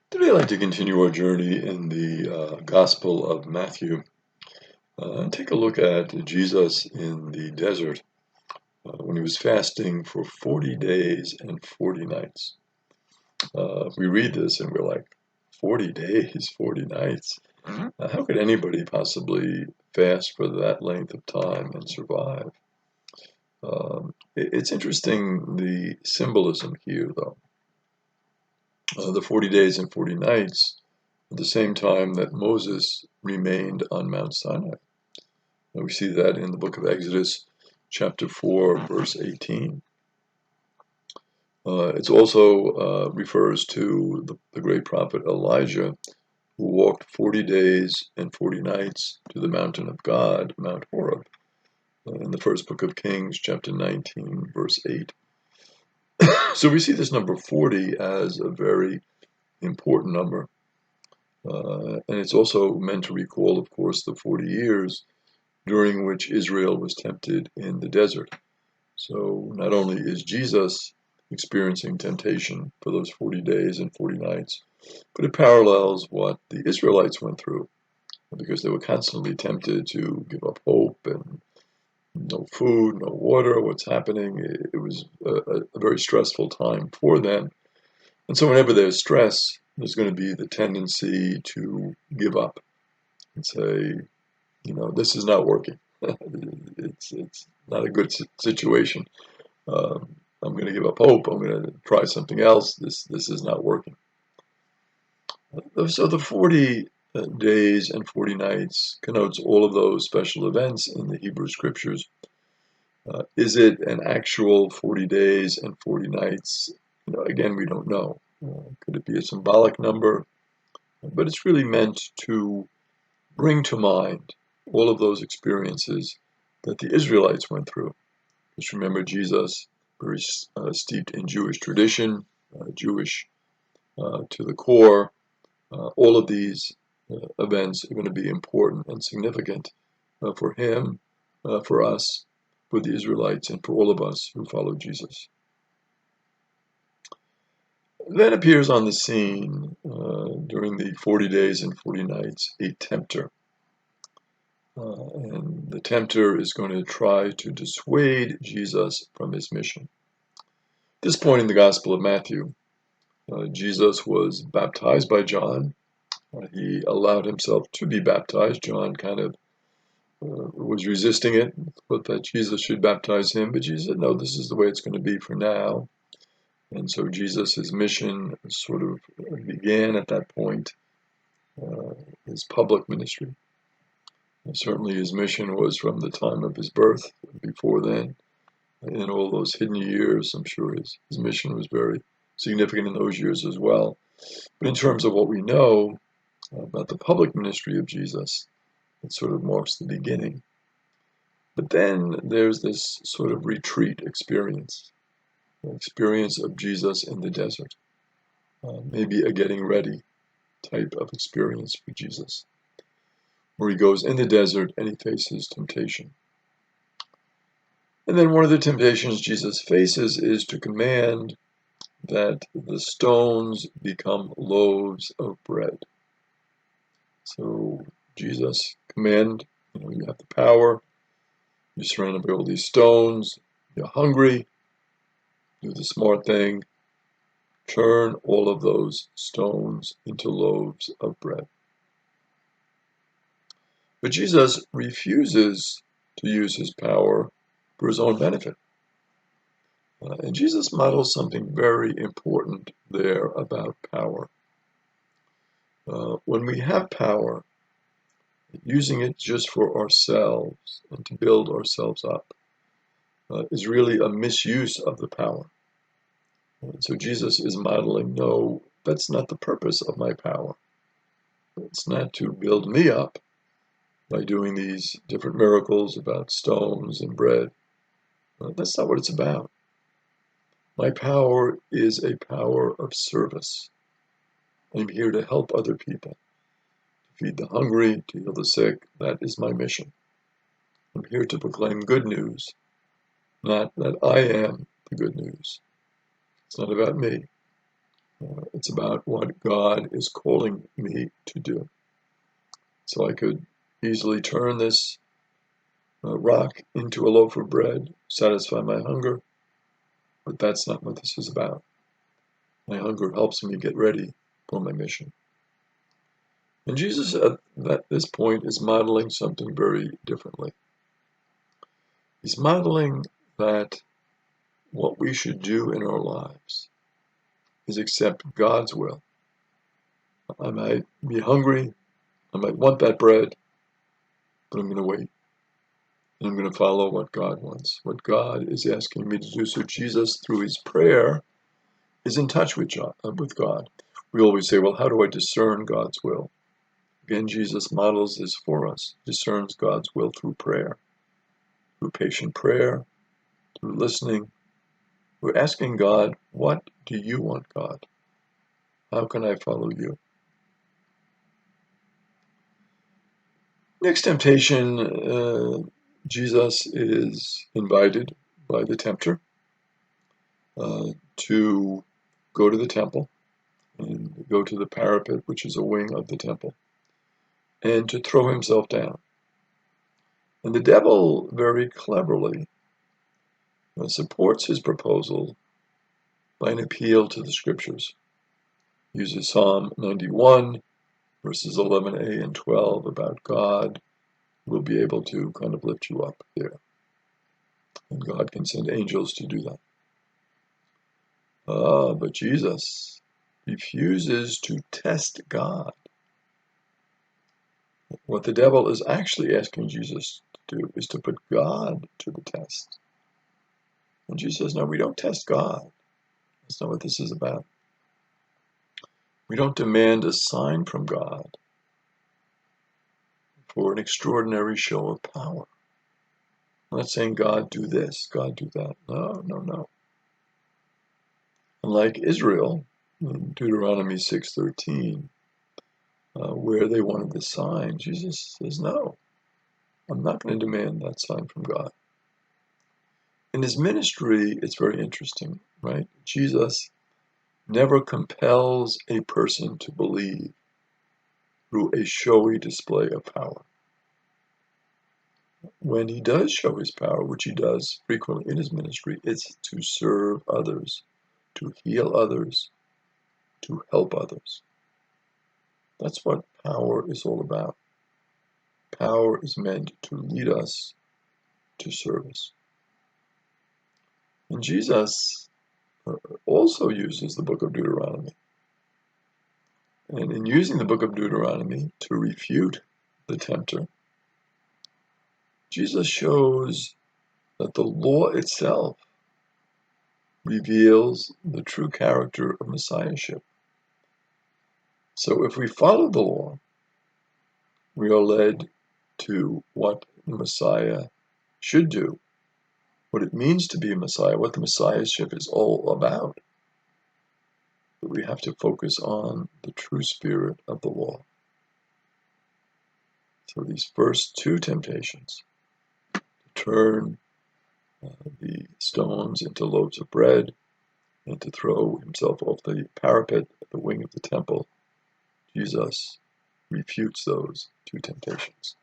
Today, I'd like to continue our journey in the Gospel of Matthew and take a look at Jesus in the desert when he was fasting for 40 days and 40 nights. We read this and we're like, 40 days, 40 nights? How could anybody possibly fast for that length of time and survive? It's interesting, the symbolism here, though. The 40 days and 40 nights at the same time that Moses remained on Mount Sinai. And we see that in the book of Exodus, chapter 4, verse 18. It also refers to the great prophet Elijah, who walked 40 days and 40 nights to the mountain of God, Mount Horeb, in the first book of Kings, chapter 19, verse 8. So we see this number 40 as a very important number. And it's also meant to recall, of course, the 40 years during which Israel was tempted in the desert. So not only is Jesus experiencing temptation for those 40 days and 40 nights, but it parallels what the Israelites went through because they were constantly tempted to give up hope and no food, no water, what's happening. It was a very stressful time for them. And so whenever there's stress, there's going to be the tendency to give up and say, this is not working. It's not a good situation. I'm going to give up hope. I'm going to try something else. This is not working. So the 40 days and 40 nights connotes all of those special events in the Hebrew Scriptures. Is it an actual 40 days and 40 nights? Again, we don't know. Could it be a symbolic number? But it's really meant to bring to mind all of those experiences that the Israelites went through. Just remember, Jesus, very steeped in Jewish tradition, Jewish to the core. All of these events are going to be important and significant for him, for us, for the Israelites, and for all of us who follow Jesus. Then appears on the scene during the 40 days and 40 nights a tempter. And the tempter is going to try to dissuade Jesus from his mission. At this point in the Gospel of Matthew, Jesus was baptized by John. He allowed himself to be baptized. John kind of was resisting it, thought that Jesus should baptize him, but Jesus said, no, this is the way it's going to be for now. And so Jesus' mission sort of began at that point, his public ministry. Certainly his mission was from the time of his birth. Before then, in all those hidden years, I'm sure his mission was very significant in those years as well. But in terms of what we know about the public ministry of Jesus, it sort of marks the beginning. But then there's this sort of retreat experience of Jesus in the desert, maybe a getting ready type of experience for Jesus, where he goes in the desert and he faces temptation. And then one of the temptations Jesus faces is to command that the stones become loaves of bread. So Jesus command, you have the power, you're surrounded by all these stones, you're hungry, do the smart thing, turn all of those stones into loaves of bread. But Jesus refuses to use his power for his own benefit. And Jesus models something very important there about power. When we have power, using it just for ourselves and to build ourselves up is really a misuse of the power. And so Jesus is modeling, no, that's not the purpose of my power. It's not to build me up by doing these different miracles about stones and bread. That's not what it's about. My power is a power of service. I'm here to help other people, to feed the hungry, to heal the sick. That is my mission. I'm here to proclaim good news, not that I am the good news. It's not about me. It's about what God is calling me to do. So I could easily turn this rock into a loaf of bread, satisfy my hunger, but that's not what this is about. My hunger helps me get ready for my mission. And Jesus at this point is modeling something very differently. He's modeling that what we should do in our lives is accept God's will. I might be hungry, I might want that bread, but I'm going to wait. And I'm going to follow what God wants, what God is asking me to do. So Jesus, through his prayer, is in touch with God. We always say, well, how do I discern God's will? Again, Jesus models this for us, discerns God's will through prayer, through patient prayer, through listening. We're asking God, what do you want, God? How can I follow you? Next temptation, Jesus is invited by the tempter to go to the temple and go to the parapet, which is a wing of the temple, and to throw himself down. And the devil very cleverly supports his proposal by an appeal to the scriptures. Uses Psalm 91, verses 11a and 12 about God will be able to kind of lift you up there. And God can send angels to do that. But Jesus refuses to test God. What the devil is actually asking Jesus to do is to put God to the test. And Jesus says, no, we don't test God. That's not what this is about. We don't demand a sign from God for an extraordinary show of power. I'm not saying God do this, God do that. No, no, no. Unlike Israel, in Deuteronomy 6:13, where they wanted the sign, Jesus says, no, I'm not going to demand that sign from God. In his ministry, it's very interesting, right? Jesus never compels a person to believe through a showy display of power. When he does show his power, which he does frequently in his ministry, it's to serve others, to heal others, to help others. That's what power is all about. Power is meant to lead us to service. And Jesus also uses the book of Deuteronomy. And in using the book of Deuteronomy to refute the tempter, Jesus shows that the law itself reveals the true character of Messiahship. So if we follow the law, we are led to what the Messiah should do, what it means to be a Messiah, what the Messiahship is all about. But we have to focus on the true spirit of the law. So these first two temptations, to turn the stones into loaves of bread and to throw himself off the parapet at the wing of the temple, Jesus refutes those two temptations.